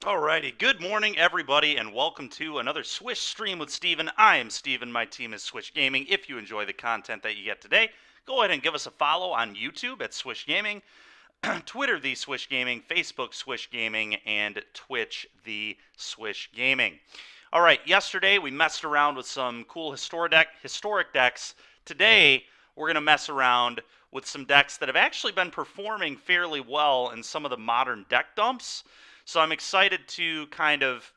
Alrighty, good morning everybody and welcome to another Swish stream with Steven. I am Steven, my team is Swish Gaming. If you enjoy the content that you get today, go ahead and give us a follow on YouTube at Swish Gaming, Twitter The Swish Gaming, Facebook Swish Gaming, and Twitch The Swish Gaming. Alright, yesterday we messed around with some cool historic decks. Today we're going to mess around with some decks that have actually been performing fairly well in some of the modern deck dumps. So I'm excited to kind of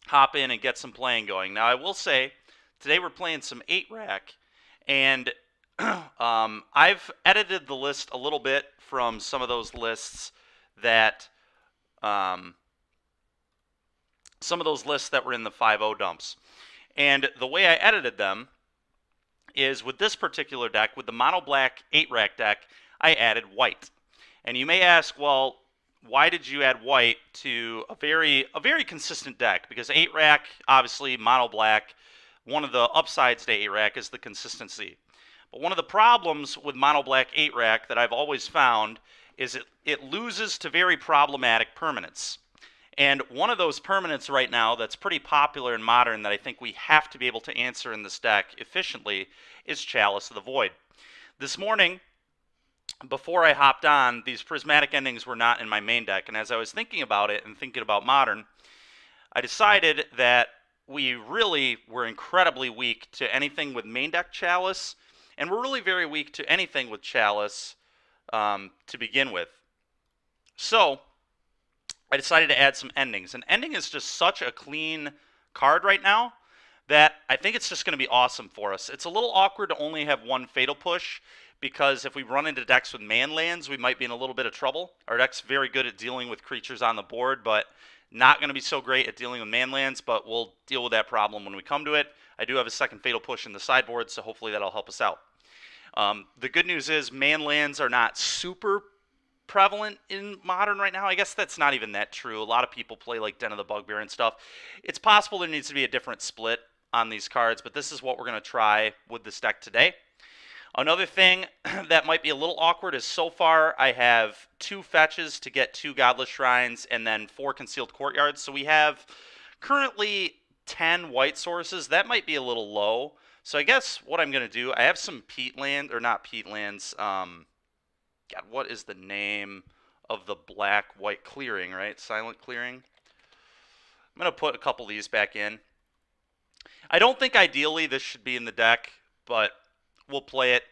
hop in and get some playing going. Now I will say, today we're playing some 8-rack, and I've edited the list a little bit from some of those lists that were in the 5-0 dumps. And the way I edited them is with this particular deck, with the mono black 8-rack deck, I added white. And you may ask, well, why did you add white to a very consistent deck? Because 8-rack, obviously mono black, one of the upsides to 8-rack is the consistency. But one of the problems with mono black 8-rack that I've always found is it loses to very problematic permanents. And one of those permanents right now that's pretty popular in Modern that I think we have to be able to answer in this deck efficiently is Chalice of the Void. This morning, before I hopped on, these prismatic endings were not in my main deck, and as I was thinking about it and thinking about Modern, I decided that we really were incredibly weak to anything with main deck Chalice, and we're really very weak to anything with Chalice to begin with. So I decided to add some endings, and ending is just such a clean card right now that I think it's just going to be awesome for us. It's a little awkward to only have one Fatal Push, because if we run into decks with man lands, we might be in a little bit of trouble. Our deck's very good at dealing with creatures on the board, but not going to be so great at dealing with man lands, but we'll deal with that problem when we come to it. I do have a second Fatal Push in the sideboard, so hopefully that'll help us out. The good news is man lands are not super prevalent in Modern right now. I guess that's not even that true. A lot of people play like Den of the Bugbear and stuff. It's possible there needs to be a different split on these cards, but this is what we're going to try with this deck today. Another thing that might be a little awkward is so far I have 2 fetches to get 2 Godless Shrines and then 4 Concealed Courtyards. So we have currently 10 white sources. That might be a little low. So I guess what I'm going to do, I have some peatland, or not peatlands. God, what is the name of the black-white clearing, right? Silent clearing. I'm going to put a couple of these back in. I don't think ideally this should be in the deck, but we'll play it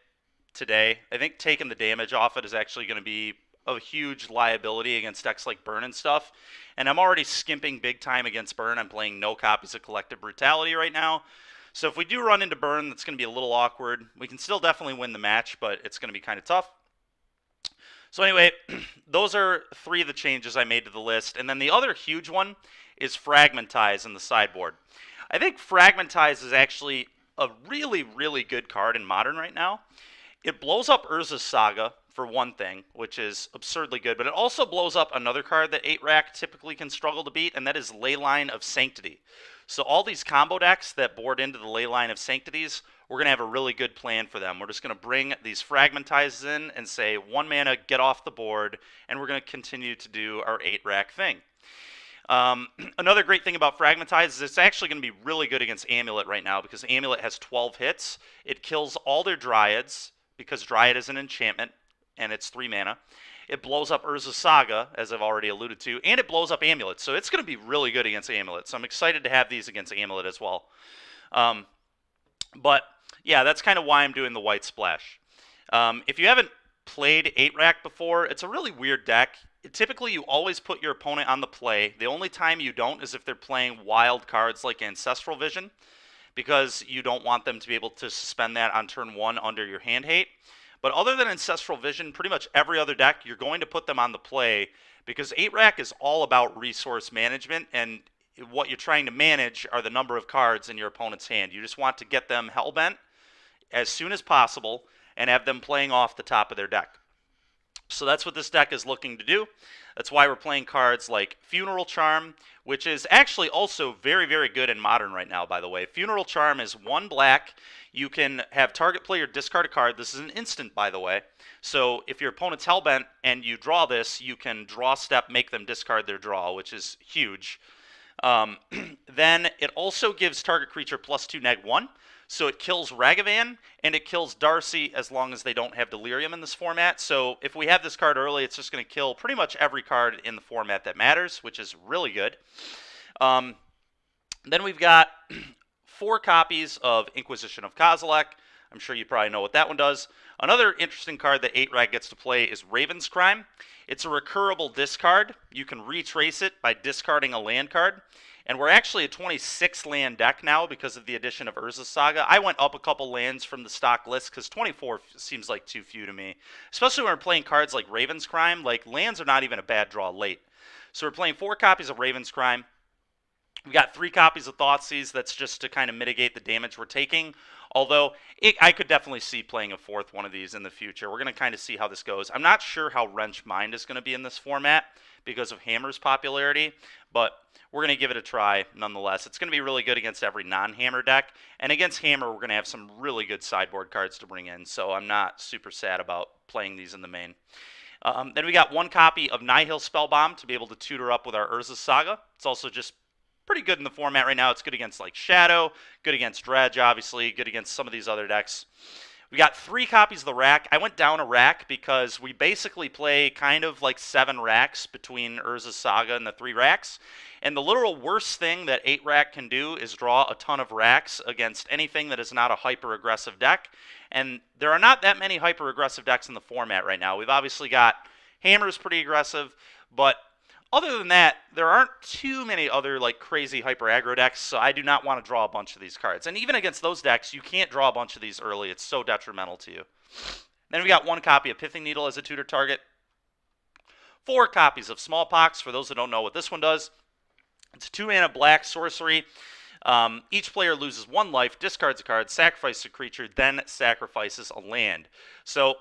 today. I think taking the damage off it is actually going to be a huge liability against decks like Burn and stuff. And I'm already skimping big time against Burn. I'm playing no copies of Collective Brutality right now. So if we do run into Burn, that's going to be a little awkward. We can still definitely win the match, but it's going to be kind of tough. So anyway, those are 3 of the changes I made to the list. And then the other huge one is Fragmentize in the sideboard. I think Fragmentize is actually a really, really good card in Modern right now. It blows up Urza's Saga, for one thing, which is absurdly good, but it also blows up another card that 8-rack typically can struggle to beat, and that is Leyline of Sanctity. So all these combo decks that board into the Leyline of Sanctities, we're going to have a really good plan for them. We're just going to bring these Fragmentizes in and say, 1 mana, get off the board, and we're going to continue to do our 8-rack thing. Another great thing about Fragmentize is it's actually going to be really good against Amulet right now, because Amulet has 12 hits. It kills all their Dryads, because Dryad is an enchantment, and it's 3 mana. It blows up Urza's Saga, as I've already alluded to, and it blows up Amulet. So it's going to be really good against Amulet. So I'm excited to have these against Amulet as well. But yeah, that's kind of why I'm doing the white splash. If you haven't played 8-rack before, it's a really weird deck. Typically, you always put your opponent on the play. The only time you don't is if they're playing wild cards like Ancestral Vision, because you don't want them to be able to suspend that on turn 1 under your hand hate. But other than Ancestral Vision, pretty much every other deck, you're going to put them on the play, because 8-rack is all about resource management, and what you're trying to manage are the number of cards in your opponent's hand. You just want to get them hellbent as soon as possible and have them playing off the top of their deck. So that's what this deck is looking to do. That's why we're playing cards like Funeral Charm, which is actually also very, very good in Modern right now, by the way. Funeral Charm is 1 black. You can have target player discard a card. This is an instant, by the way. So if your opponent's Hellbent and you draw this, you can draw step, make them discard their draw, which is huge. Then it also gives target creature +2/-1. So it kills Ragavan, and it kills Darcy as long as they don't have Delirium in this format. So if we have this card early, it's just going to kill pretty much every card in the format that matters, which is really good. Then we've got 4 copies of Inquisition of Kozilek. I'm sure you probably know what that one does. Another interesting card that 8-Rat gets to play is Raven's Crime. It's a recurable discard. You can retrace it by discarding a land card. And we're actually a 26 land deck now because of the addition of Urza's Saga. I went up a couple lands from the stock list because 24 seems like too few to me. Especially when we're playing cards like Raven's Crime. Like, lands are not even a bad draw late. So we're playing 4 copies of Raven's Crime. We got 3 copies of Thoughtseize. That's just to kind of mitigate the damage we're taking. Although, I could definitely see playing a 4th one of these in the future. We're going to kind of see how this goes. I'm not sure how Wrench Mind is going to be in this format because of Hammer's popularity, but we're going to give it a try nonetheless. It's going to be really good against every non-Hammer deck, and against Hammer, we're going to have some really good sideboard cards to bring in, so I'm not super sad about playing these in the main. Then we got 1 copy of Nihil Spellbomb to be able to tutor up with our Urza's Saga. It's also just pretty good in the format right now. It's good against like Shadow, good against Dredge, obviously, good against some of these other decks. We got 3 copies of the Rack. I went down a Rack because we basically play kind of like 7 racks between Urza's Saga and the 3 racks. And the literal worst thing that 8-Rack can do is draw a ton of racks against anything that is not a hyper-aggressive deck. And there are not that many hyper-aggressive decks in the format right now. We've obviously got Hammer's pretty aggressive, but other than that, there aren't too many other like crazy hyper aggro decks, so I do not want to draw a bunch of these cards. And even against those decks, you can't draw a bunch of these early. It's so detrimental to you. Then we got 1 copy of Pithing Needle as a tutor target. 4 copies of Smallpox, for those that don't know what this one does. It's a 2-mana black sorcery. Each player loses 1 life, discards a card, sacrifices a creature, then sacrifices a land. So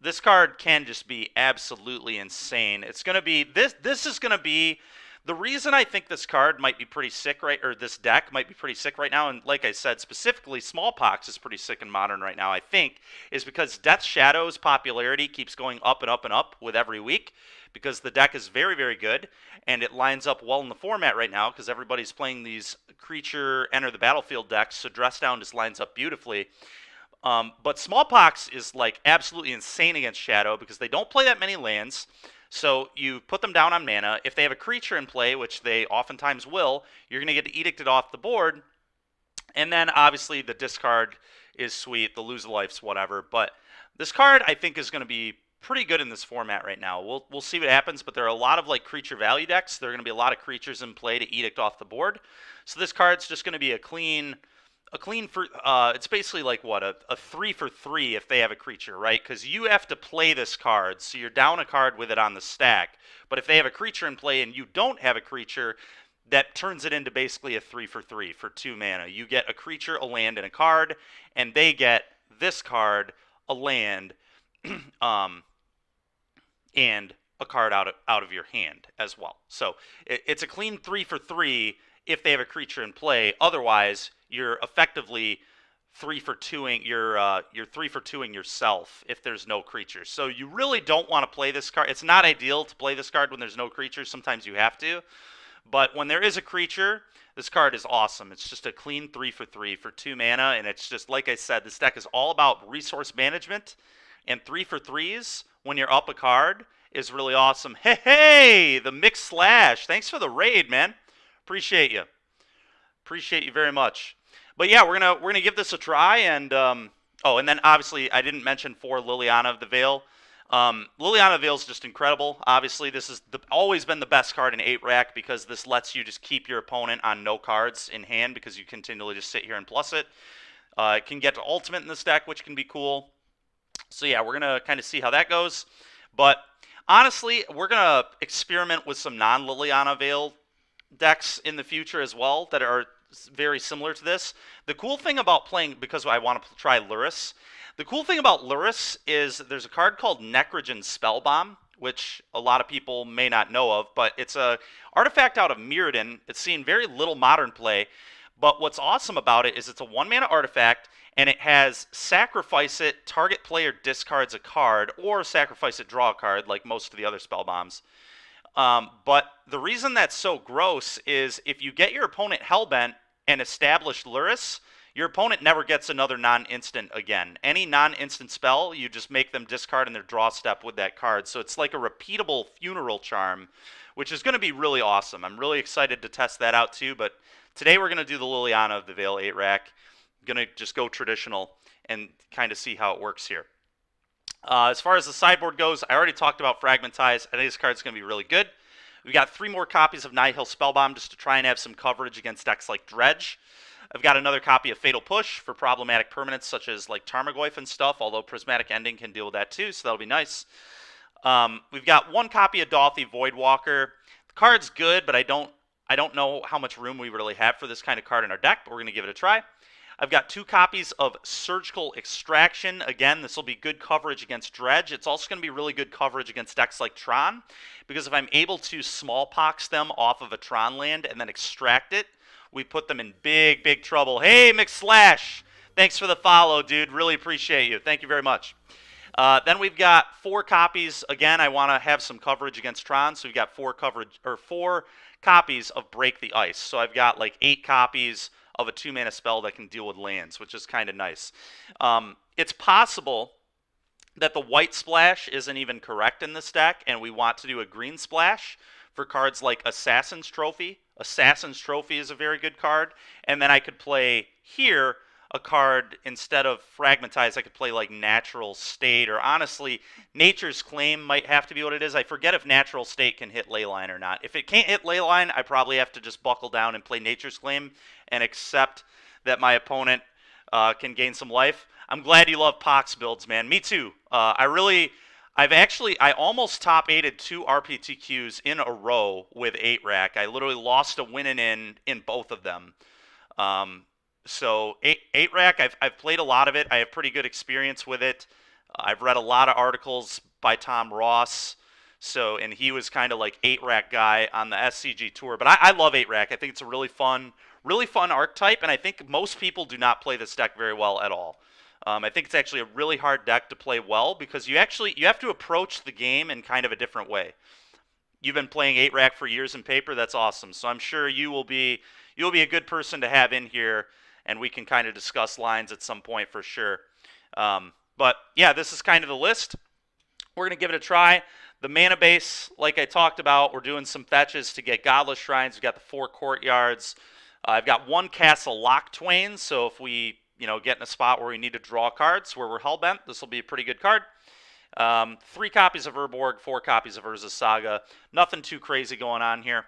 this card can just be absolutely insane. It's going to be this is going to be the reason I think this card might be pretty sick this deck might be pretty sick right now, and like I said, specifically Smallpox is pretty sick in Modern right now, I think, is because Death Shadow's popularity keeps going up and up and up with every week because the deck is very, very good, and it lines up well in the format right now because everybody's playing these creature enter the battlefield decks, so Dress Down just lines up beautifully. But Smallpox is like absolutely insane against Shadow because they don't play that many lands. So you put them down on mana. If they have a creature in play, which they oftentimes will, you're going to get edicted off the board. And then obviously the discard is sweet, the lose life's whatever. But this card I think is going to be pretty good in this format right now. We'll see what happens, but there are a lot of like creature value decks. There are going to be a lot of creatures in play to edict off the board. So this card's just going to be a clean for it's basically like what a 3 for 3 if they have a creature, right? Because you have to play this card, so you're down a card with it on the stack. But if they have a creature in play and you don't have a creature, that turns it into basically a 3 for 3 for 2 mana. You get a creature, a land, and a card, and they get this card, a land, and a card out of your hand as well. So it's a clean 3 for 3 if they have a creature in play. Otherwise, you're effectively 3 for 2ing you're 3 for 2ing yourself if there's no creatures. So you really don't want to play this card. It's not ideal to play this card when there's no creatures. Sometimes you have to. But when there is a creature, this card is awesome. It's just a clean 3 for 3 for 2 mana, and it's just like I said, this deck is all about resource management, and 3 for 3s when you're up a card is really awesome. Hey, the Mixed Slash. Thanks for the raid, man. Appreciate you. Appreciate you very much. But yeah, we're gonna give this a try, and and then obviously I didn't mention for Liliana of the Veil. Liliana of the Veil is just incredible. Obviously, this is always been the best card in 8-Rack because this lets you just keep your opponent on no cards in hand because you continually just sit here and plus it. It can get to ultimate in this deck, which can be cool. So yeah, we're gonna kind of see how that goes. But honestly, we're gonna experiment with some non-Liliana Veil decks in the future as well that are very similar to this. The cool thing about playing, because I want to try Luris, the cool thing about Luris is there's a card called Necrogen Spellbomb, which a lot of people may not know of, but it's a artifact out of Mirrodin. It's seen very little modern play, but what's awesome about it is it's a 1-mana artifact, and it has sacrifice it, target player discards a card, or sacrifice it, draw a card, like most of the other spell bombs. But the reason that's so gross is if you get your opponent Hellbent and establish Luris, your opponent never gets another non-instant again. Any non-instant spell, you just make them discard in their draw step with that card. So it's like a repeatable funeral charm, which is going to be really awesome. I'm really excited to test that out too, but today we're going to do the Liliana of the Veil 8-rack. I'm going to just go traditional and kind of see how it works here. As far as the sideboard goes, I already talked about Fragmentize. I think this card's going to be really good. We've got 3 more copies of Nihil Spellbomb just to try and have some coverage against decks like Dredge. I've got another copy of Fatal Push for problematic permanents such as like Tarmogoyf and stuff, although Prismatic Ending can deal with that too, so that'll be nice. We've got 1 copy of Dauthi Voidwalker. The card's good, but I don't know how much room we really have for this kind of card in our deck, but we're going to give it a try. I've got 2 copies of Surgical Extraction. Again, this will be good coverage against Dredge. It's also going to be really good coverage against decks like Tron, because if I'm able to smallpox them off of a Tron land and then extract it, we put them in big, big trouble. Hey, McSlash! Thanks for the follow, dude. Really appreciate you. Thank you very much. Then we've got 4 copies. Again, I want to have some coverage against Tron, so we've got 4 copies of Break the Ice. So I've got like 8 copies of a 2-mana spell that can deal with lands, which is kind of nice. It's possible that the white splash isn't even correct in this deck, and we want to do a green splash for cards like Assassin's Trophy. Assassin's Trophy is a very good card. And then I could play here a card instead of Fragmentize. I could play like Natural State, or honestly, Nature's Claim might have to be what it is. I forget if Natural State can hit Leyline or not. If it can't hit Leyline, I probably have to just buckle down and play Nature's Claim and accept that my opponent can gain some life. I'm glad you love Pox builds, man. Me too. I almost top 8'd 2 RPTQs in a row with 8-rack. I literally lost a win and in both of them. So 8-rack, I've played a lot of it. I have pretty good experience with it. I've read a lot of articles by Tom Ross. And he was kind of like 8-rack guy on the SCG tour. But I love 8-rack. I think it's a really fun archetype, and I think most people do not play this deck very well at all. I think it's actually a really hard deck to play well because you have to approach the game in kind of a different way. You've been playing 8-rack for years in paper. That's awesome. So I'm sure you'll be a good person to have in here, and we can kind of discuss lines at some point for sure. But yeah, this is kind of the list. We're going to give it a try. The mana base, like I talked about, we're doing some fetches to get Godless Shrines. We've got the 4 Courtyards. I've got 1 Castle Locktwain, so if we get in a spot where we need to draw cards where we're hellbent, this will be a pretty good card. 3 copies of Urborg, 4 copies of Urza's Saga. Nothing too crazy going on here.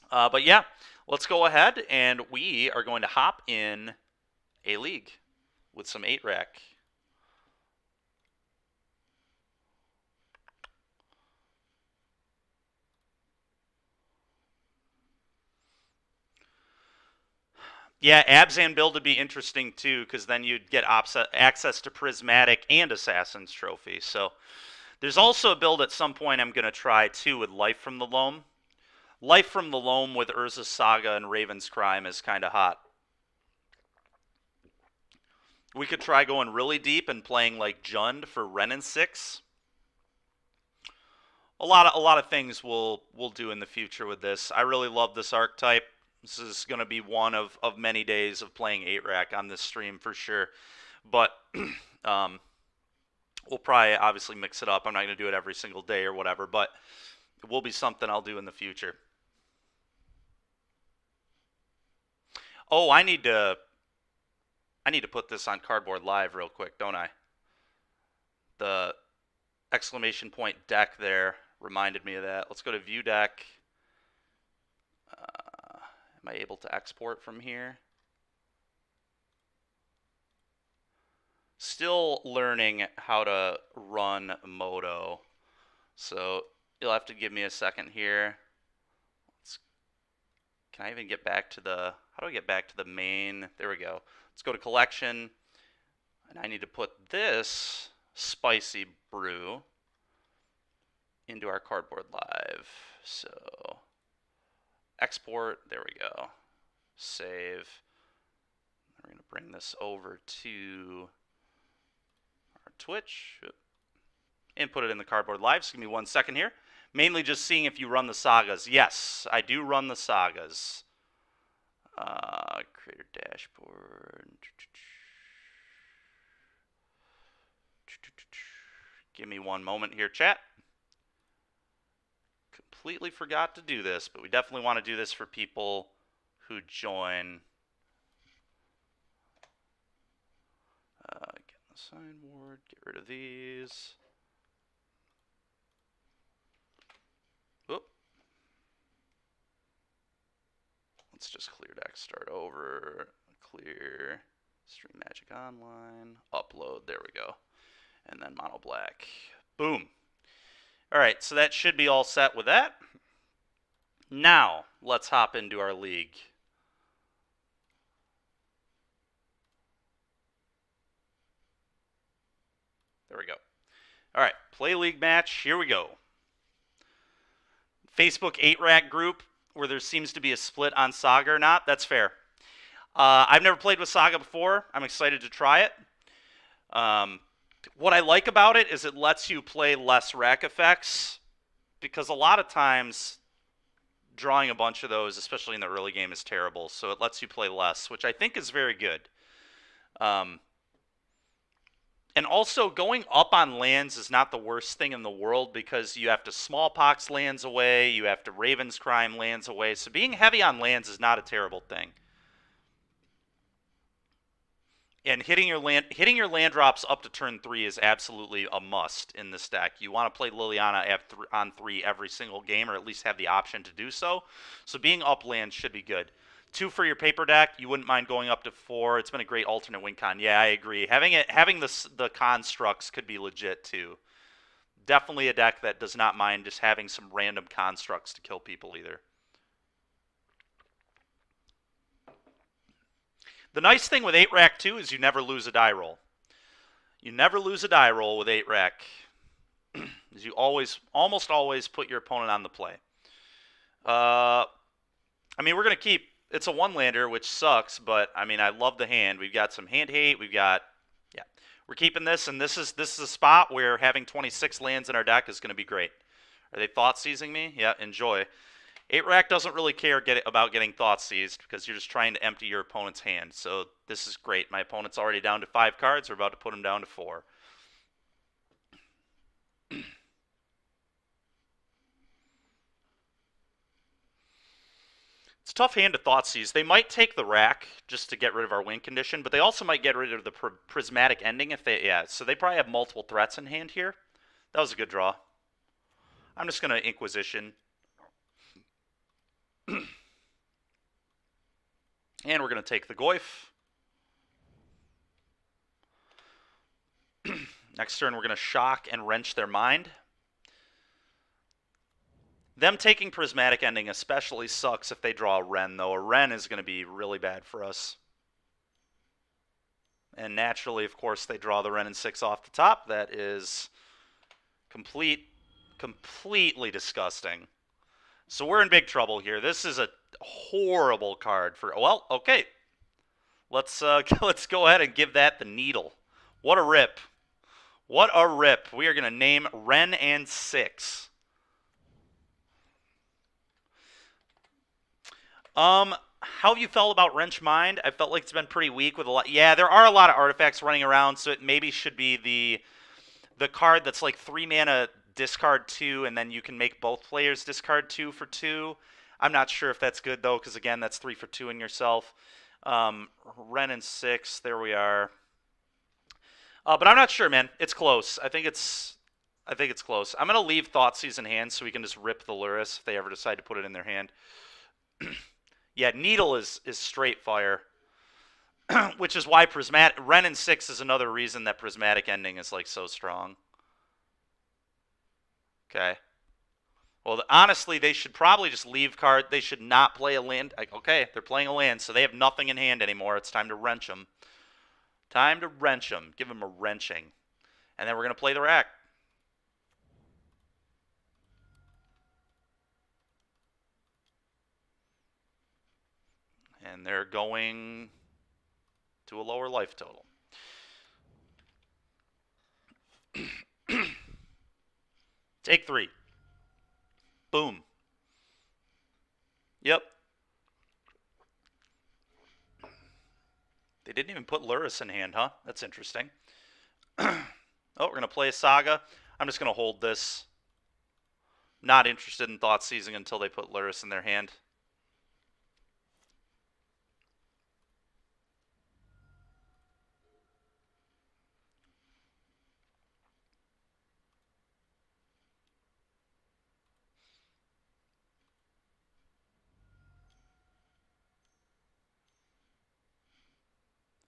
But yeah, let's go ahead, and we are going to hop in a league with some 8-rack. Yeah, Abzan build would be interesting too, because then you'd get access to Prismatic and Assassin's Trophy. So there's also a build at some point I'm going to try too with Life from the Loam. Life from the Loam with Urza's Saga and Raven's Crime is kind of hot. We could try going really deep and playing like Jund for Wrenn and 6. A lot of things we'll do in the future with this. I really love this archetype. This is going to be one of many days of playing 8-rack on this stream for sure. But we'll probably obviously mix it up. I'm not going to do it every single day or whatever, but it will be something I'll do in the future. Oh, I need to put this on Cardboard Live real quick, don't I? The exclamation point deck there reminded me of that. Let's go to View Deck. Am I able to export from here? Still learning how to run Moto. So you'll have to give me a second here. Can I even get back to the... How do I get back to the main? There we go. Let's go to collection. And I need to put this spicy brew into our cardboard live. So export, there we go. Save. We're going to bring this over to our Twitch and put it in the cardboard live. So give me 1 second here. Mainly just seeing if you run the sagas. Yes, I do run the sagas. Creator dashboard. Give me 1 moment here, chat. Completely forgot to do this, but we definitely want to do this for people who join. Get the sideboard, get rid of these. Oop. Let's just clear deck, start over, clear, stream magic online, upload, there we go. And then mono black. Boom. All right, so that should be all set with that. Now, let's hop into our league. There we go. All right, play league match. Here we go. Facebook 8-rack group where there seems to be a split on Saga or not. That's fair. I've never played with Saga before. I'm excited to try it. What I like about it is it lets you play less rack effects, because a lot of times drawing a bunch of those, especially in the early game, is terrible. So it lets you play less, which I think is very good. And also, going up on lands is not the worst thing in the world, because you have to smallpox lands away, you have to Raven's Crime lands away. So being heavy on lands is not a terrible thing. And hitting your land drops up to turn 3 is absolutely a must in this deck. You want to play Liliana on 3 every single game, or at least have the option to do so. So being up land should be good. 2 for your paper deck. You wouldn't mind going up to 4. It's been a great alternate win con. Yeah, I agree. Having the constructs could be legit too. Definitely a deck that does not mind just having some random constructs to kill people either. The nice thing with 8-rack too is you never lose a die roll. You never lose a die roll with 8-rack. You almost always put your opponent on the play. I mean, we're going to keep... It's a 1-lander, which sucks, but, I mean, I love the hand. We've got some hand hate. We've got... Yeah. We're keeping this, and this is a spot where having 26 lands in our deck is going to be great. Are they thought seizing me? Yeah, enjoy. 8-rack doesn't really care about getting thought seized, because you're just trying to empty your opponent's hand. So this is great. My opponent's already down to 5 cards. We're about to put him down to 4. It's a tough hand to thought seize. They might take the rack just to get rid of our win condition, but they also might get rid of the prismatic ending if they... Yeah, so they probably have multiple threats in hand here. That was a good draw. I'm just going to Inquisition. And we're going to take the Goyf. Next turn, we're going to shock and wrench their mind. Them taking Prismatic Ending especially sucks if they draw a Wren, though. A Wren is going to be really bad for us. And naturally, of course, they draw the Wren and 6 off the top. That is completely disgusting. So we're in big trouble here. This is a horrible card for... Well, okay. Let's go ahead and give that the needle. What a rip. What a rip. We are going to name Wren and 6. How have you felt about Wrench Mind? I felt like it's been pretty weak with a lot... Yeah, there are a lot of artifacts running around, so it maybe should be the card that's like 3 mana... discard 2, and then you can make both players discard 2 for 2. I'm not sure if that's good, though, because, again, that's 3 for 2 in yourself. Wren and 6, there we are. But I'm not sure, man. It's close. I think it's close. I'm going to leave Thoughtseize in hand so we can just rip the Luris if they ever decide to put it in their hand. Yeah, Needle is straight fire, which is why Wren and 6 is another reason that Prismatic Ending is, like, so strong. Okay. Well, honestly, they should probably just leave card. They should not play a land. Okay, they're playing a land, so they have nothing in hand anymore. It's time to wrench them. Time to wrench them. Give them a wrenching. And then we're going to play the rack. And they're going to a lower life total. Take 3. Boom. Yep. They didn't even put Luris in hand, huh? That's interesting. Oh, we're going to play a Saga. I'm just going to hold this. Not interested in Thought Seizing until they put Luris in their hand.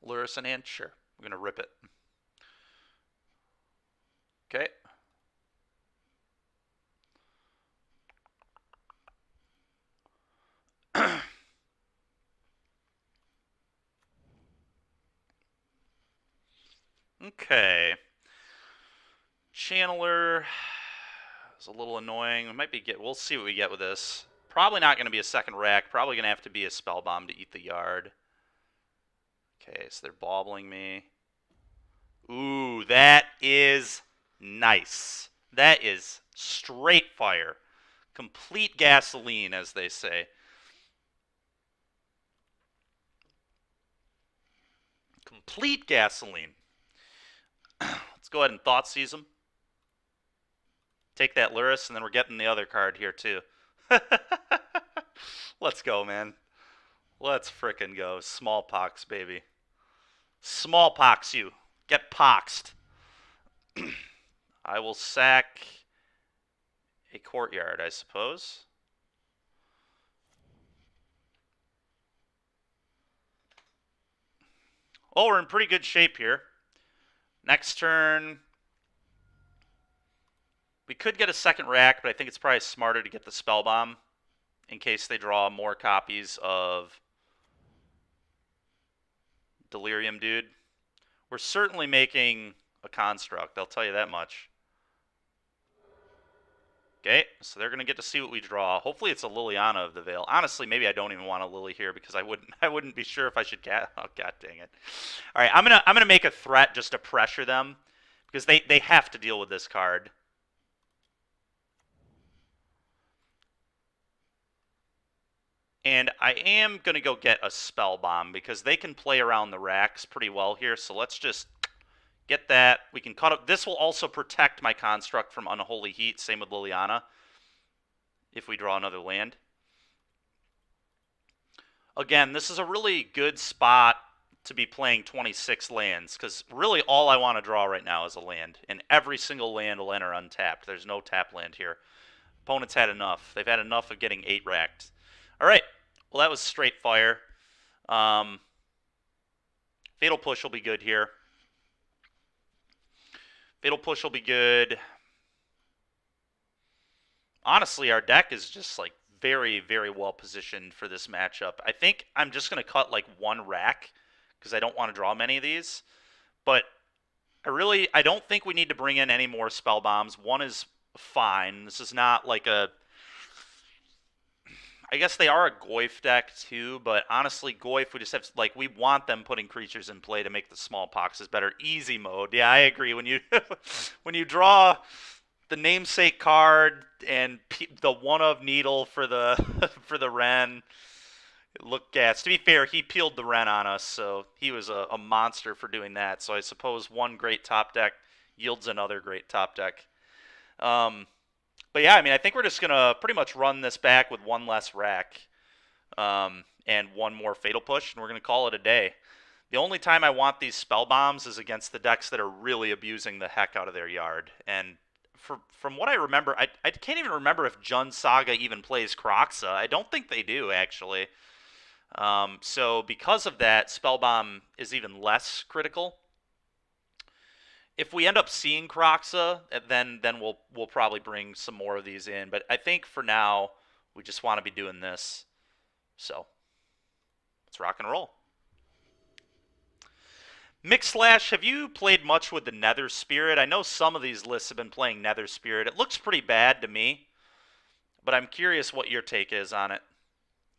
Luris in hand? Sure. I'm going to rip it. Okay. Okay. Channeler is a little annoying. We'll see what we get with this. Probably not going to be a second rack. Probably going to have to be a Spellbomb to eat the yard. Okay, so they're bobbling me. Ooh, that is nice. That is straight fire. Complete gasoline, as they say. Complete gasoline. Let's go ahead and Thought Seize them. Take that Luris, and then we're getting the other card here, too. Let's go, man. Let's frickin' go. Smallpox, baby. Smallpox you. Get poxed. I will sack a Courtyard, I suppose. Oh, we're in pretty good shape here. Next turn, we could get a second rack, but I think it's probably smarter to get the Spellbomb in case they draw more copies of Delirium Dude. We're certainly making a construct, I'll tell you that much. Okay, so they're going to get to see what we draw. Hopefully it's a Liliana of the Veil. Honestly, maybe I don't even want a Lily here because I wouldn't be sure if I should oh god dang it. All right, I'm going to make a threat just to pressure them because they have to deal with this card. And I am going to go get a Spellbomb because they can play around the racks pretty well here. So let's just get that. We can cut up. This will also protect my construct from Unholy Heat. Same with Liliana. If we draw another land. Again, this is a really good spot to be playing 26 lands. Because really all I want to draw right now is a land. And every single land will enter untapped. There's no tap land here. Opponents had enough. They've had enough of getting 8 racked. All right. Well, that was straight fire. Fatal Push will be good here. Fatal Push will be good. Honestly, our deck is just like very, very well positioned for this matchup. I think I'm just going to cut like 1 rack because I don't want to draw many of these. But I don't think we need to bring in any more spell bombs. 1 is fine. This is not like a... I guess they are a Goyf deck too, but honestly, Goyf, we just have like we want them putting creatures in play to make the smallpoxes better. Easy mode, yeah, I agree. When you when you draw the namesake card and the 1-of Needle for the for the Wrenn, look gas. To be fair, he peeled the Wrenn on us, so he was a monster for doing that. So I suppose one great top deck yields another great top deck. But yeah, I mean, I think we're just going to pretty much run this back with 1 less rack and 1 more Fatal Push, and we're going to call it a day. The only time I want these spell bombs is against the decks that are really abusing the heck out of their yard. And from what I remember, I can't even remember if Jund Saga even plays Kroxa. I don't think they do, actually. So because of that, spell bomb is even less critical. if we end up seeing Croxa, then we'll probably bring some more of these in. But I think for now we just want to be doing this. So let's rock and roll. Mixlash, have you played much with the Nether Spirit? I know some of these lists have been playing Nether Spirit. It looks pretty bad to me, but I'm curious what your take is on it.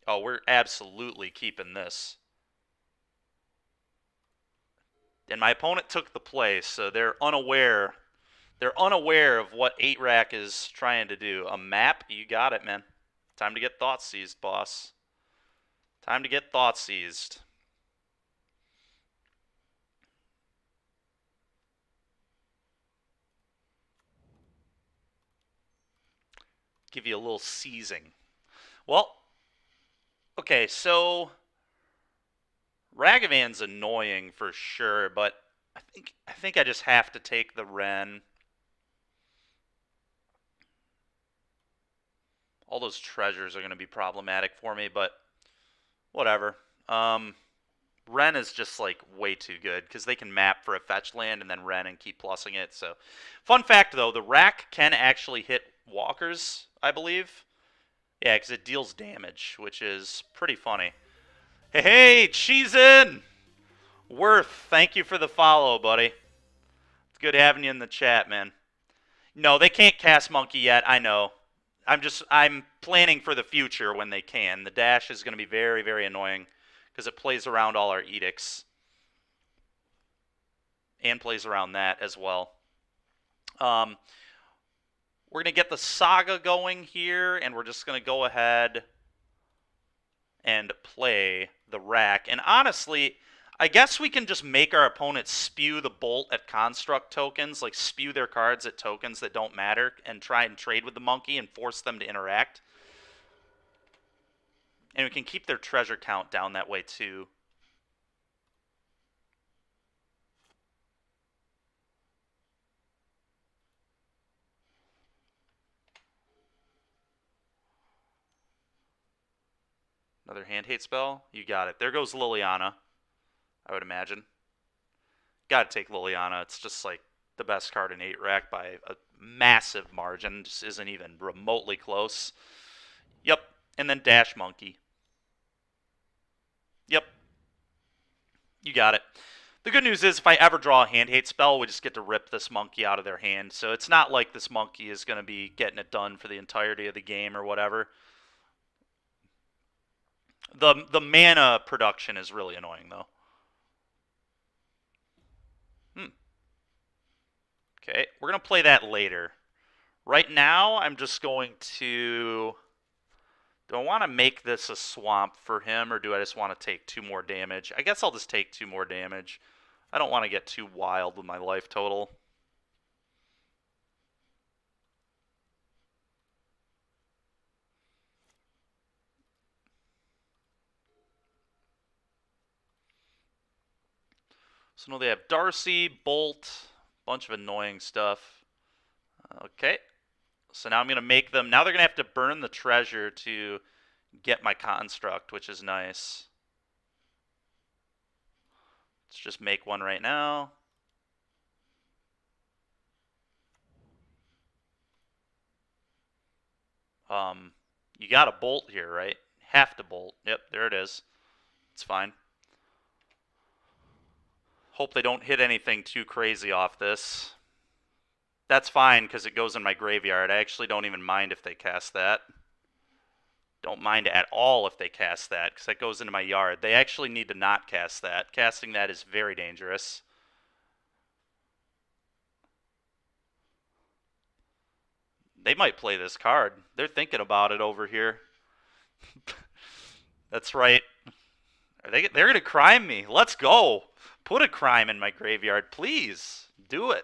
Oh, we're absolutely keeping this. And my opponent took the play, so they're unaware. They're unaware of what 8-Rack is trying to do. A map? You got it, man. Time to get thought seized, boss. Time to get thought seized. Give you a little seizing. Well, okay, so Ragavan's annoying for sure, but I think I just have to take the Ren. All those treasures are going to be problematic for me, but whatever. Ren is just like way too good because they can map for a fetch land and then Ren and keep plussing it. So, fun fact though, the rack can actually hit walkers, I believe. Yeah, because it deals damage, which is pretty funny. Hey, cheese in! Worth, thank you for the follow, buddy. It's good having you in the chat, man. No, they can't cast Monkey yet, I know. I'm planning for the future when they can. The dash is going to be very, very annoying because it plays around all our edicts. And plays around that as well. We're going to get the Saga going here, and we're just going to go ahead and play the rack. And honestly, I guess we can just make our opponents spew the bolt at construct tokens, like spew their cards at tokens that don't matter, and try and trade with the monkey and force them to interact. And we can keep their treasure count down that way too. Another hand hate spell? You got it. There goes Liliana, I would imagine. Gotta take Liliana. It's just like the best card in 8-Rack by a massive margin. Just isn't even remotely close. Yep. And then Dash Monkey. Yep. You got it. The good news is if I ever draw a hand hate spell, we just get to rip this monkey out of their hand. So it's not like this monkey is going to be getting it done for the entirety of the game or whatever. The mana production is really annoying, though. Okay, we're going to play that later. Right now, I'm just going to... Do I want to make this a swamp for him, or do I just want to take 2 more damage? I guess I'll just take 2 more damage. I don't want to get too wild with my life total. So now they have Darcy, Bolt, bunch of annoying stuff. Okay. So now I'm going to make them... Now they're going to have to burn the treasure to get my construct, which is nice. Let's just make one right now. You got a bolt here, right? Have to bolt. Yep, there it is. It's fine. Hope they don't hit anything too crazy off this. That's fine because it goes in my graveyard. I actually don't even mind if they cast that. Don't mind at all if they cast that because that goes into my yard. They actually need to not cast that. Casting that is very dangerous. They might play this card. They're thinking about it over here. That's right. They're going to crime me. Let's go. Put a crime in my graveyard, please. Do it.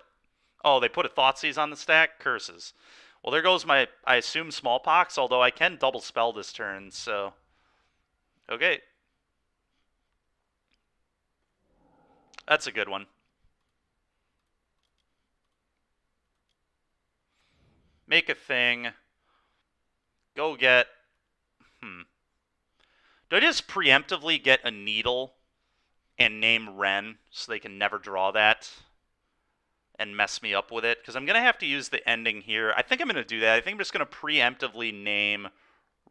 Oh, they put a Thoughtseize on the stack? Curses. Well, there goes my, I assume, smallpox, although I can double spell this turn, so... Okay. That's a good one. Make a thing. Go get... Do I just preemptively get a needle and name Ren so they can never draw that? and mess me up with it, because I'm going to have to use the ending here. I think I'm going to do that. I think I'm just going to preemptively name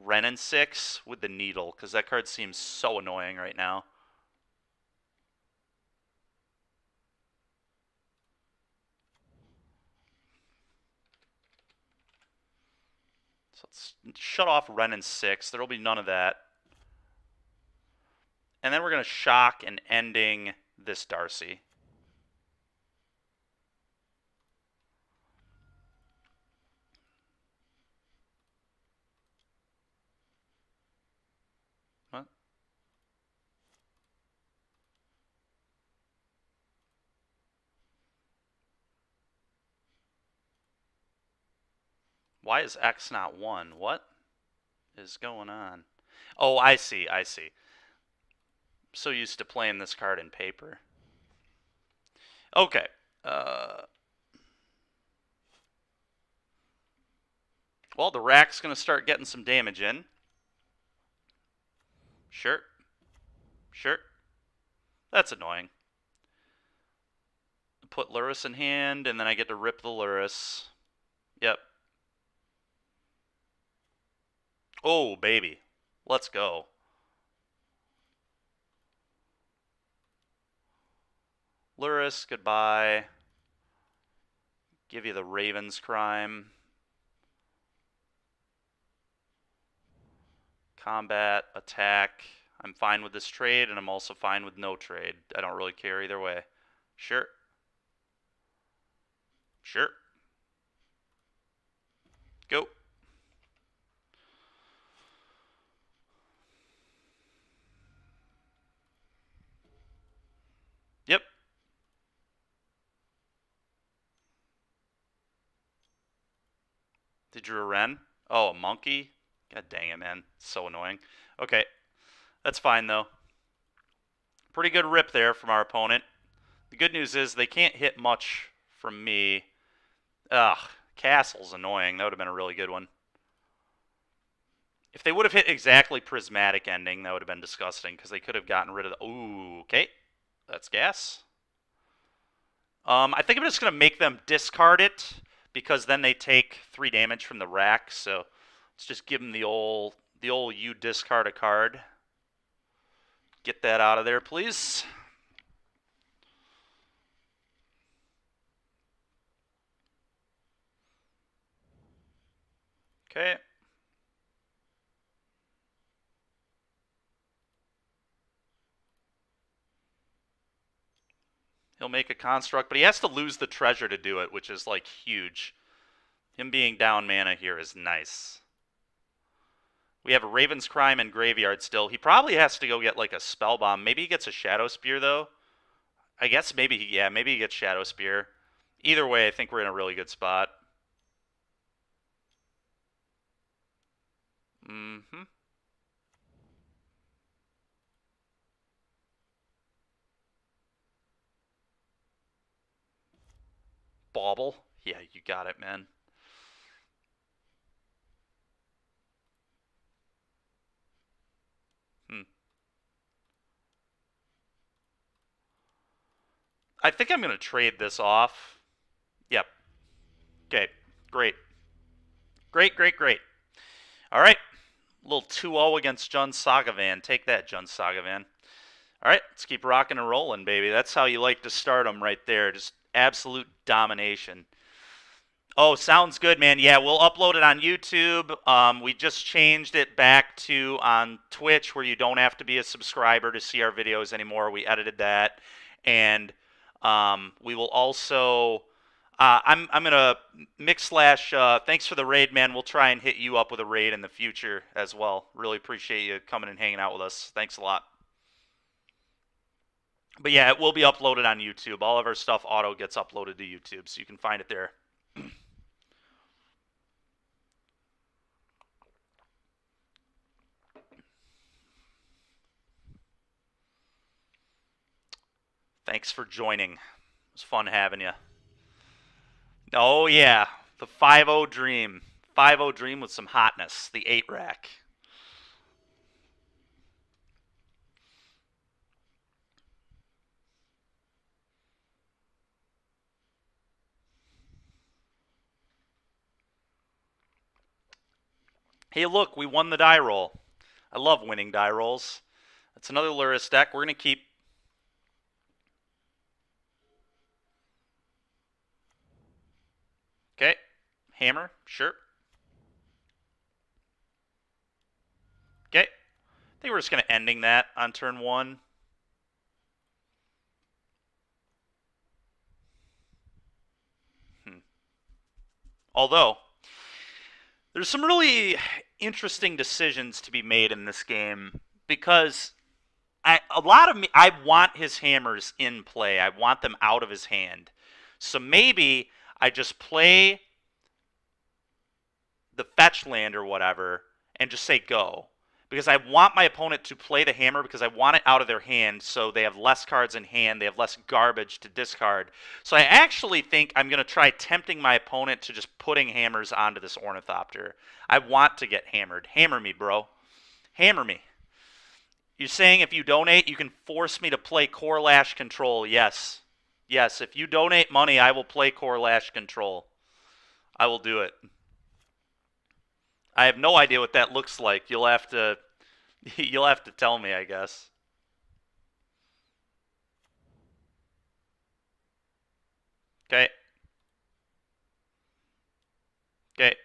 Wrenn and 6 with the needle, because that card seems so annoying right now. So let's shut off Wrenn and 6. There will be none of that. And then we're going to shock and ending this Darcy. What? Why is X not 1? What is going on? Oh, I see. I see. So used to playing this card in paper. Okay. Well, the rack's going to start getting some damage in. Sure. Sure. That's annoying. Put Luris in hand, and then I get to rip the Luris. Yep. Oh, baby. Let's go. Luris, goodbye. Give you the Raven's Crime. Combat, attack. I'm fine with this trade, and I'm also fine with no trade. I don't really care either way. Sure. Sure. Go. Yep. Did you a Wrenn? Oh, a monkey? God dang it, man. It's so annoying. Okay. That's fine, though. Pretty good rip there from our opponent. The good news is they can't hit much from me. Ugh. Castle's annoying. That would have been a really good one. If they would have hit exactly Prismatic Ending, that would have been disgusting, because they could have gotten rid of the... Ooh, okay. That's gas. I think I'm just going to make them discard it, because then they take 3 damage from the rack, so let's just give them the old you discard a card. Get that out of there, please. Okay. He'll make a construct, but he has to lose the treasure to do it, which is, like, huge. Him being down mana here is nice. We have a Raven's Crime and Graveyard still. He probably has to go get, like, a Spell Bomb. Maybe he gets a Shadow Spear, though. I guess maybe he gets Shadow Spear. Either way, I think we're in a really good spot. Mm-hmm. Bauble. Yeah, you got it, man. I think I'm going to trade this off. Yep. Okay. Great. Great, great, great. All right. A little 2-0 against Jun Sagavan. Take that, Jun Sagavan. All right. Let's keep rocking and rolling, baby. That's how you like to start them right there. Just absolute domination. Oh, sounds good, man. Yeah, we'll upload it on YouTube. We just changed it back to on Twitch, where you don't have to be a subscriber to see our videos anymore. We edited that, and we will also. I'm gonna thanks for the raid, man. We'll try and hit you up with a raid in the future as well. Really appreciate you coming and hanging out with us. Thanks a lot. But yeah, it will be uploaded on YouTube. All of our stuff auto gets uploaded to YouTube, so you can find it there. Thanks for joining. It was fun having you. Oh, yeah. The 5-0 Dream. 5-0 Dream with some hotness. The 8 rack. Hey, look, we won the die roll. I love winning die rolls. That's another Luris deck. We're going to keep... Okay. Hammer, sure. Okay. I think we're just going to ending that on turn 1. Although, there's some really interesting decisions to be made in this game because I want his hammers in play. I want them out of his hand. So maybe I just play the fetch land or whatever and just say go. Because I want my opponent to play the hammer because I want it out of their hand so they have less cards in hand, they have less garbage to discard. So I actually think I'm going to try tempting my opponent to just putting hammers onto this Ornithopter. I want to get hammered. Hammer me, bro. Hammer me. You're saying if you donate, you can force me to play Core Lash Control. Yes. Yes, if you donate money, I will play Core Lash Control. I will do it. I have no idea what that looks like. You'll have to tell me, I guess. Okay. Okay.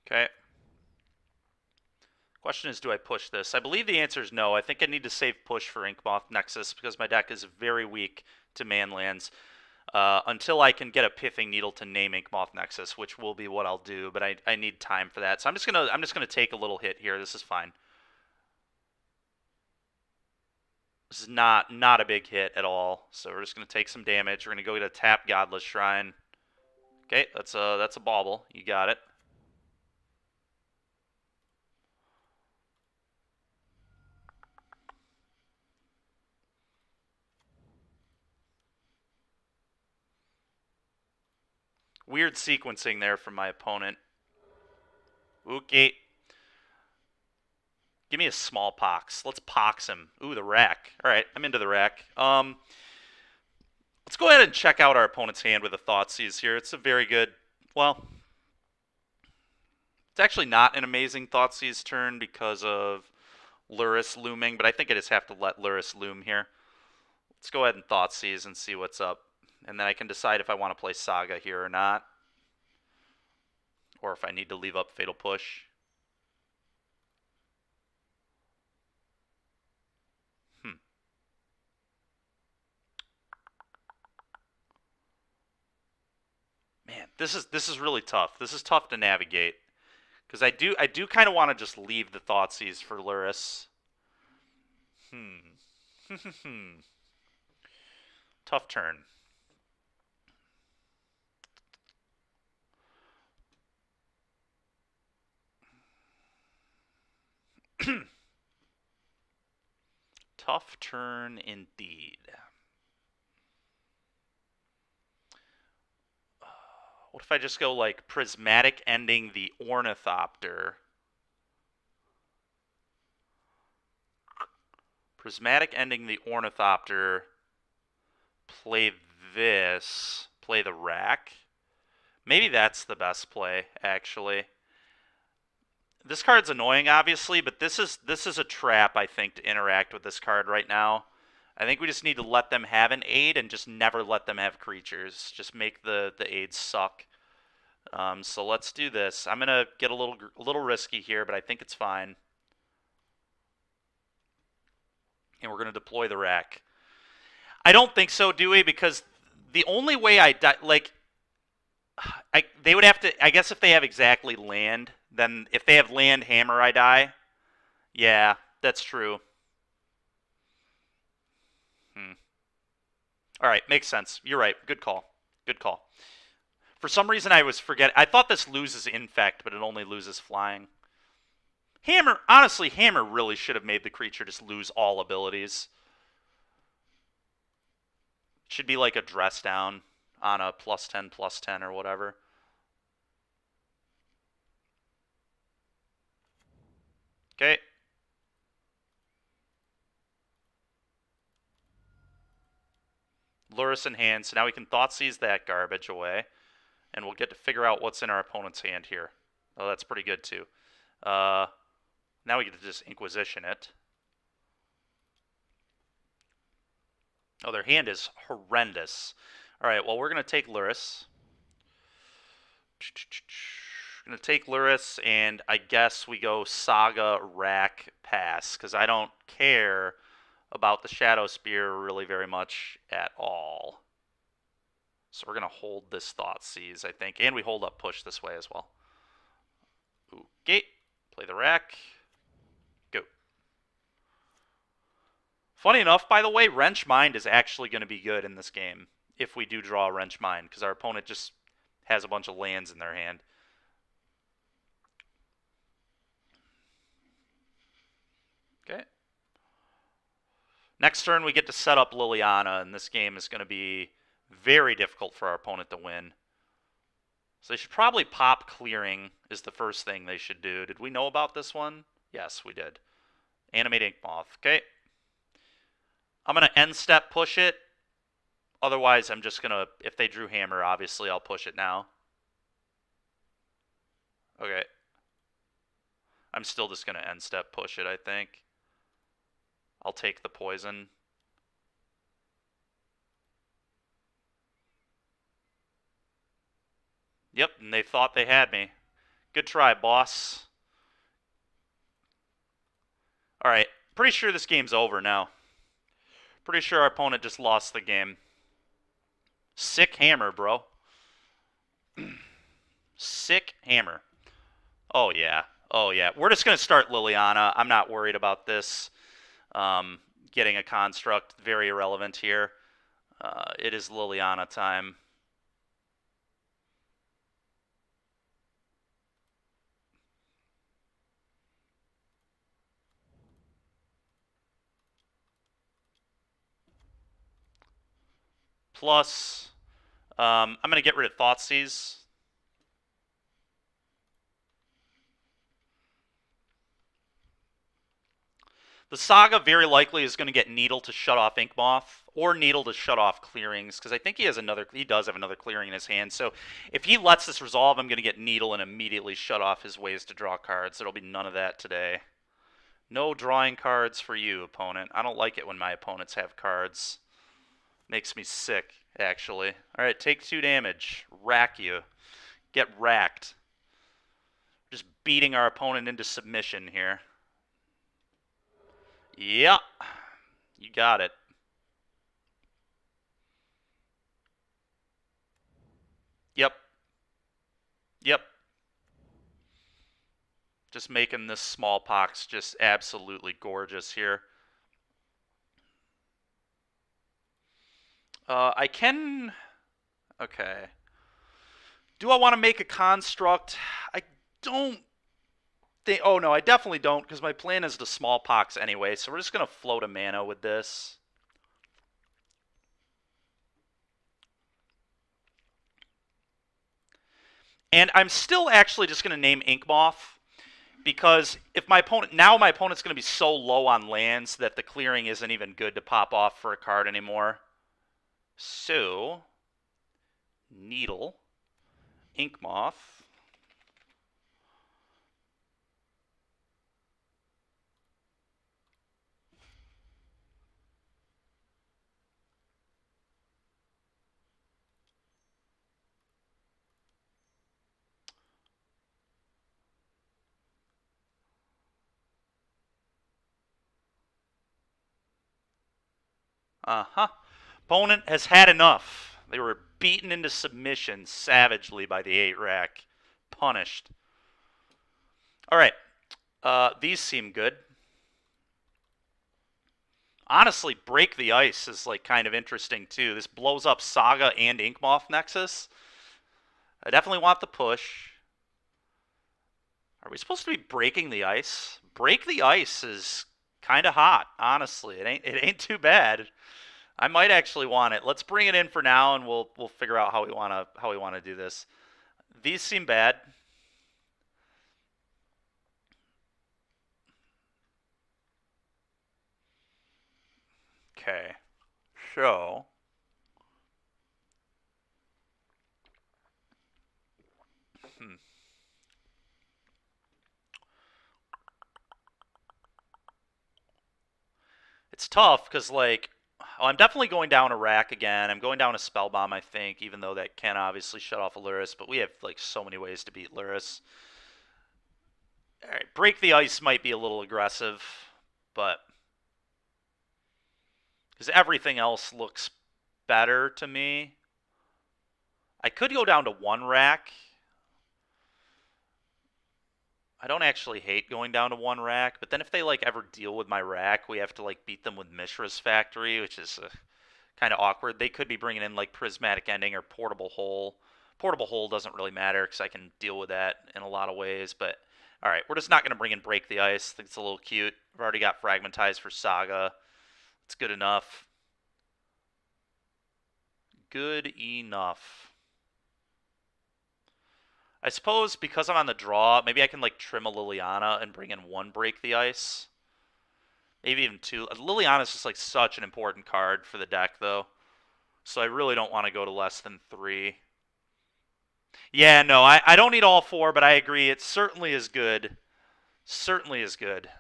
Okay. Question is, do I push this? I believe the answer is no. I think I need to save push for Inkmoth Nexus because my deck is very weak to manlands. Until I can get a Pithing Needle to name Inkmoth Nexus, which will be what I'll do, but I need time for that. So I'm just gonna take a little hit here. This is fine. This is not a big hit at all. So we're just gonna take some damage. We're gonna go get a tap Godless Shrine. Okay, that's a bauble. You got it. Weird sequencing there from my opponent. Okay. Give me a smallpox. Let's pox him. Ooh, the rack. All right, I'm into the rack. Let's go ahead and check out our opponent's hand with a Thoughtseize here. It's a very good, well, it's actually not an amazing Thoughtseize turn because of Luris looming, but I think I just have to let Luris loom here. Let's go ahead and Thoughtseize and see what's up. And then I can decide if I want to play Saga here or not. Or if I need to leave up Fatal Push. Man, this is really tough. This is tough to navigate. Because I do kind of want to just leave the Thoughtseize for Luris. Tough turn. Tough turn indeed. What if I just go like Prismatic Ending the Ornithopter? Prismatic Ending the Ornithopter. Play this. Play the rack. Maybe that's the best play, actually. This card's annoying, obviously, but this is a trap, I think, to interact with this card right now. I think we just need to let them have an aid and just never let them have creatures. Just make the aids suck. So let's do this. I'm gonna get a little risky here, but I think it's fine. And we're gonna deploy the rack. I don't think so, Dewey, because the only way they would have to. I guess if they have exactly land, then if they have land hammer, I die. Yeah, that's true. All right, makes sense. You're right. Good call. Good call. For some reason, I was forgetting. I thought this loses infect, but it only loses flying. Hammer, honestly, Hammer really should have made the creature just lose all abilities. Should be like a dress down on a +10/+10 or whatever. Okay. Luris in hand, so now we can Thoughtseize that garbage away. And we'll get to figure out what's in our opponent's hand here. Oh, that's pretty good, too. Now we get to just Inquisition it. Oh, their hand is horrendous. All right, well, we're going to take Luris. Going to take Luris, and I guess we go Saga, Rack, Pass, because I don't care about the Shadow Spear really very much at all. So we're going to hold this Thoughtseize, I think, and we hold up Push this way as well. Okay, play the Rack. Go. Funny enough, by the way, Wrench Mind is actually going to be good in this game if we do draw a Wrench Mind, because our opponent just has a bunch of lands in their hand. Okay. Next turn, we get to set up Liliana, and this game is going to be very difficult for our opponent to win. So they should probably pop Clearing is the first thing they should do. Did we know about this one? Yes, we did. Animate Inkmoth. Okay. I'm going to end step push it. Otherwise, I'm just going to, if they drew Hammer, obviously I'll push it now. Okay. I'm still just going to end step push it, I think. I'll take the poison. Yep, and they thought they had me. Good try, boss. Alright, pretty sure this game's over now. Pretty sure our opponent just lost the game. Sick hammer, bro. Sick hammer. Oh, yeah. Oh, yeah. We're just going to start Liliana. I'm not worried about this. Getting a construct, very irrelevant here. It is Liliana time. Plus, I'm going to get rid of Thoughtseize. The Saga very likely is going to get Needle to shut off Inkmoth, or Needle to shut off Clearings, because I think he does have another Clearing in his hand. So if he lets this resolve, I'm going to get Needle and immediately shut off his ways to draw cards. There'll be none of that today. No drawing cards for you, opponent. I don't like it when my opponents have cards. Makes me sick, actually. Alright, take 2 damage. Rack you. Get racked. Just beating our opponent into submission here. Yeah. You got it. Yep. Yep. Just making this smallpox just absolutely gorgeous here. I can... Okay. Do I want to make a construct? I don't think... Oh, no, I definitely don't, because my plan is to smallpox anyway, so we're just going to float a mana with this. And I'm still actually just going to name Inkmoth, because if my opponent... Now my opponent's going to be so low on lands that the clearing isn't even good to pop off for a card anymore. So, Needle, Inkmoth. Uh-huh. Opponent has had enough. They were beaten into submission savagely by the 8-rack. Punished. All right. These seem good. Honestly, Break the Ice is like kind of interesting too. This blows up Saga and Inkmoth Nexus. I definitely want the push. Are we supposed to be breaking the ice? Break the Ice is kind of hot, honestly. It ain't too bad. I might actually want it. Let's bring it in for now, and we'll figure out how we want to do this. These seem bad. Okay. So... It's tough because, like, oh, I'm definitely going down a rack again. I'm going down a spell bomb, I think, even though that can obviously shut off a Lyris, but we have, like, so many ways to beat Lyris. Alright, break the ice might be a little aggressive, but... because everything else looks better to me. I could go down to one rack. I don't actually hate going down to one rack, but then if they, like, ever deal with my rack, we have to, like, beat them with Mishra's Factory, which is kind of awkward. They could be bringing in, like, Prismatic Ending or Portable Hole. Portable Hole doesn't really matter because I can deal with that in a lot of ways, but alright, we're just not going to bring in Break the Ice. I think it's a little cute. I've already got Fragmentize for Saga. It's good enough. Good enough. I suppose because I'm on the draw, maybe I can, like, trim a Liliana and bring in one Break the Ice. Maybe even two. Liliana's just, like, such an important card for the deck, though. So I really don't want to go to less than 3. Yeah, no, I don't need all 4, but I agree. It certainly is good. Certainly is good.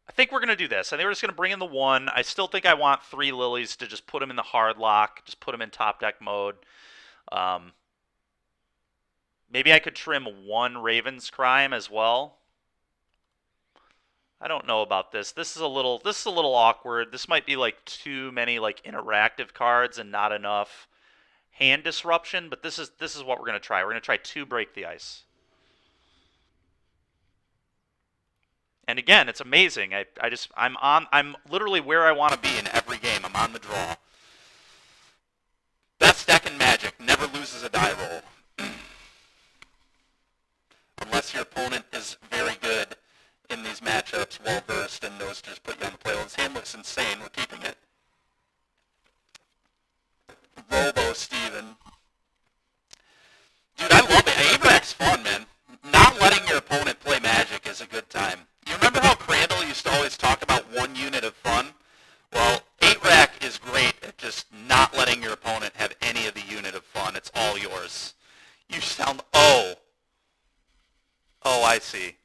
I think we're going to do this. I think we're just going to bring in the 1. I still think I want 3 Lilies to just put them in the hard lock. Just put them in top deck mode. Maybe I could trim 1 Raven's Crime as well. I don't know about this. This is a little awkward. This might be, like, too many, like, interactive cards and not enough hand disruption, but this is what we're going to try. We're going to try 2 Break the Ice. And again, it's amazing. I'm literally where I want to be in every game. I'm on the draw. Best deck in Magic, never loses a die roll. Unless your opponent is very good in these matchups, well versed, and knows to just put you on the play. Well, his hand looks insane. We're keeping it. Robo Steven. Dude, I love it. 8-rack's fun, man. Not letting your opponent play Magic is a good time. You remember how Crandall used to always talk about 1 unit of fun? Well, 8-rack is great at just not letting your opponent have any of the unit of fun. It's all yours. You sound... Oh, I see.